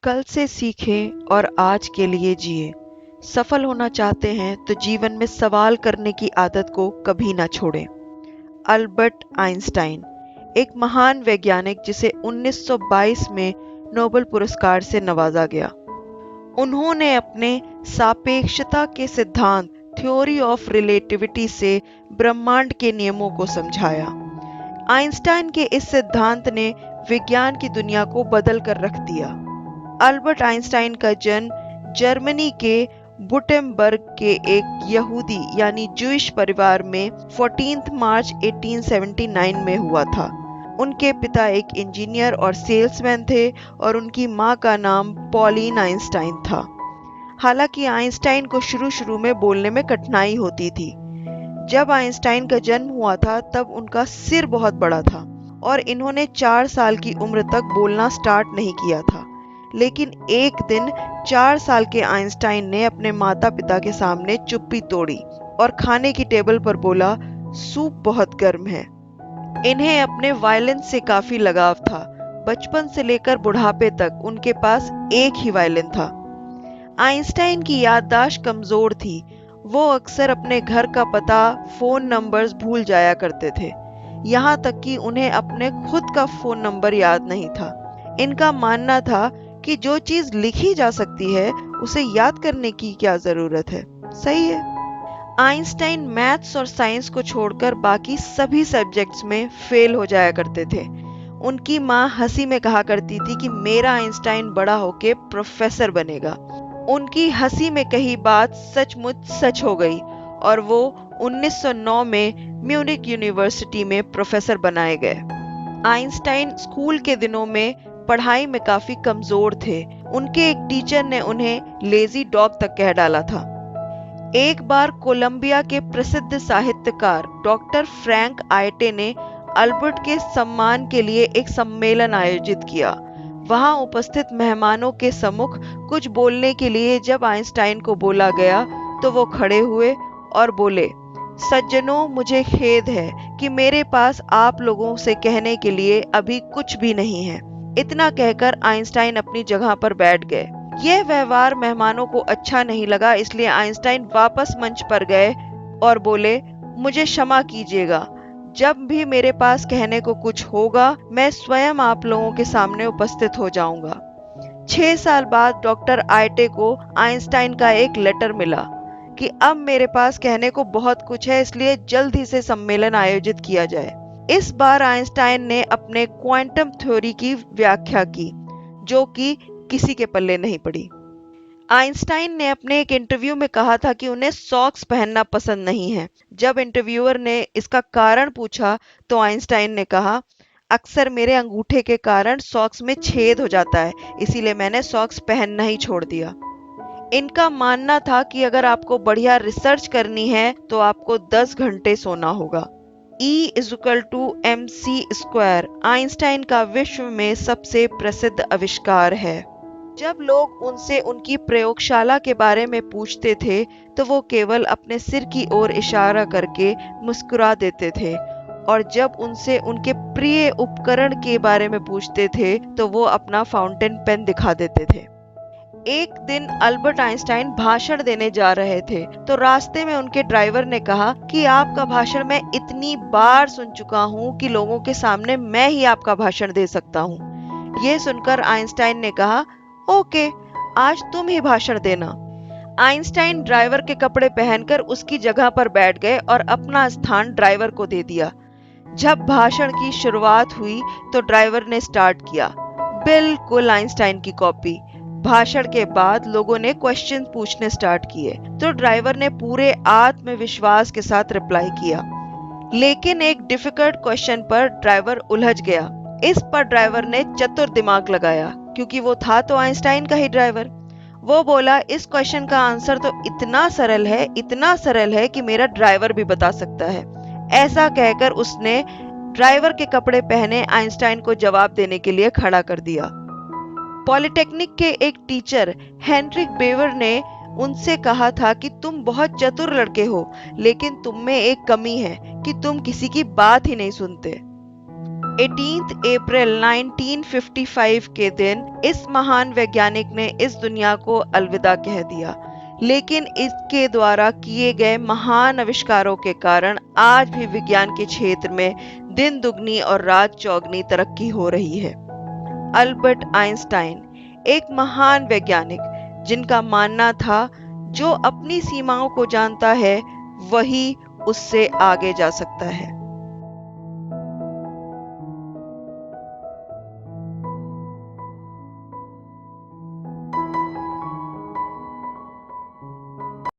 कल से सीखें और आज के लिए जिए। सफल होना चाहते हैं तो जीवन में सवाल करने की आदत को कभी ना छोड़ें। अल्बर्ट आइंस्टाइन एक महान वैज्ञानिक जिसे 1922 में नोबेल पुरस्कार से नवाजा गया। उन्होंने अपने सापेक्षता के सिद्धांत थ्योरी ऑफ रिलेटिविटी से ब्रह्मांड के नियमों को समझाया। आइंस्टाइन के इस सिद्धांत ने विज्ञान की दुनिया को बदल कर रख दिया। अल्बर्ट आइंस्टाइन का जन्म जर्मनी के बुटेमबर्ग के एक यहूदी यानी जूइश परिवार में 14 मार्च 1879 में हुआ था। उनके पिता एक इंजीनियर और सेल्समैन थे और उनकी मां का नाम पॉलिन आइंस्टाइन था। हालांकि आइंस्टाइन को शुरू में बोलने में कठिनाई होती थी। जब आइंस्टाइन का जन्म हुआ था तब उनका सिर बहुत बड़ा था और इन्होंने 4 साल की उम्र तक बोलना स्टार्ट नहीं किया था। लेकिन एक दिन 4 साल के आइंस्टाइन ने अपने माता पिता के सामने चुप्पी तोड़ी और खाने की टेबल पर बोला, सूप बहुत गर्म है। इन्हें अपने वायलिन से काफी लगाव था। बचपन से लेकर बुढ़ापे तक उनके पास एक ही वायलिन था। आइंस्टाइन की याददाश्त कमजोर थी। वो अक्सर अपने घर का पता, फोन नंबर्स भूल जाया करते थे। यहाँ तक कि उन्हें अपने खुद का फोन नंबर याद नहीं था। इनका मानना था कि जो चीज लिखी जा सकती है उसे याद करने की क्या जरूरत है। सही है। आइंस्टाइन मैथ्स और साइंस को छोड़कर बाकी सभी सब्जेक्ट्स में फेल हो जाया करते थे। उनकी माँ हंसी में कहा करती थी कि मेरा आइंस्टाइन बड़ा होके प्रोफेसर बनेगा। उनकी हंसी में कही बात सचमुच सच हो गई और वो 1909 में म्यूनिक यूनिवर्सिटी में प्रोफेसर बनाए गए। आइंस्टाइन स्कूल के दिनों में पढ़ाई में काफी कमजोर थे। उनके एक टीचर ने उन्हें लेजी डॉग तक कह डाला था। एक बार कोलंबिया के प्रसिद्ध साहित्यकार डॉक्टर फ्रैंक आयटे ने अल्बर्ट के सम्मान के लिए एक सम्मेलन आयोजित किया। वहां उपस्थित मेहमानों के सम्मुख कुछ बोलने के लिए जब आइंस्टाइन को बोला गया तो वो खड़े हुए और बोले, सज्जनों, मुझे खेद है कि मेरे पास आप लोगों से कहने के लिए अभी कुछ भी नहीं है। इतना कहकर आइंस्टाइन अपनी जगह पर बैठ गए। यह व्यवहार मेहमानों को अच्छा नहीं लगा, इसलिए आइंस्टाइन वापस मंच पर गए और बोले, मुझे क्षमा कीजिएगा, जब भी मेरे पास कहने को कुछ होगा मैं स्वयं आप लोगों के सामने उपस्थित हो जाऊंगा। 6 साल बाद डॉक्टर आयटे को आइंस्टाइन का एक लेटर मिला कि अब मेरे पास कहने को बहुत कुछ है, इसलिए जल्द ही से सम्मेलन आयोजित किया जाए। इस बार आइंस्टाइन ने अपने क्वांटम थ्योरी की व्याख्या की, जो कि किसी के पल्ले नहीं पड़ी। आइंस्टाइन ने अपने एक इंटरव्यू में कहा था कि उन्हें सॉक्स पहनना पसंद नहीं है। जब इंटरव्यूअर ने इसका कारण पूछा तो आइंस्टाइन ने कहा, अक्सर मेरे अंगूठे के कारण सॉक्स में छेद हो जाता है, इसीलिए मैंने सॉक्स पहनना ही छोड़ दिया। इनका मानना था कि अगर आपको बढ़िया रिसर्च करनी है तो आपको 10 घंटे सोना होगा। E=mc² आइंस्टाइन का विश्व में सबसे प्रसिद्ध आविष्कार है। जब लोग उनसे उनकी प्रयोगशाला के बारे में पूछते थे तो वो केवल अपने सिर की ओर इशारा करके मुस्कुरा देते थे, और जब उनसे उनके प्रिय उपकरण के बारे में पूछते थे तो वो अपना फाउंटेन पेन दिखा देते थे। एक दिन अल्बर्ट आइंस्टाइन भाषण देने जा रहे थे तो रास्ते में उनके ड्राइवर ने कहा कि आपका भाषण मैं इतनी बार सुन चुका हूँ कि लोगों के सामने मैं ही आपका भाषण दे सकता हूँ। ये सुनकर आइंस्टाइन ने कहा, ओके, आज तुम ही भाषण देना। आइंस्टाइन ड्राइवर के कपड़े पहनकर उसकी जगह पर बैठ गए और अपना स्थान ड्राइवर को दे दिया। जब भाषण की शुरुआत हुई तो ड्राइवर ने स्टार्ट किया, बिल्कुल आइंस्टाइन की कॉपी। भाषण के बाद लोगों ने क्वेश्चन पूछने स्टार्ट किए तो ड्राइवर ने पूरे आत्मविश्वास के साथ रिप्लाई किया। लेकिन एक डिफिकल्ट क्वेश्चन पर ड्राइवर उलझ गया। इस पर ड्राइवर ने चतुर दिमाग लगाया, क्योंकि वो था तो आइंस्टाइन का ही ड्राइवर। वो बोला, इस क्वेश्चन का आंसर तो इतना सरल है कि मेरा ड्राइवर भी बता सकता है। ऐसा कहकर उसने ड्राइवर के कपड़े पहने आइंस्टाइन को जवाब देने के लिए खड़ा कर दिया। पॉलिटेक्निक के एक टीचर हेनरिक बेवर ने उनसे कहा था कि तुम बहुत चतुर लड़के हो, लेकिन तुम में एक कमी है कि तुम किसी की बात ही नहीं सुनते। 18 अप्रैल 1955 के दिन इस महान वैज्ञानिक ने इस दुनिया को अलविदा कह दिया। लेकिन इसके द्वारा किए गए महान आविष्कारों के कारण आज भी विज्ञान के क्षेत्र में दिन दुगनी और रात चौगनी तरक्की हो रही है। अल्बर्ट आइंस्टाइन एक महान वैज्ञानिक जिनका मानना था जो अपनी सीमाओं को जानता है वही उससे आगे जा सकता है।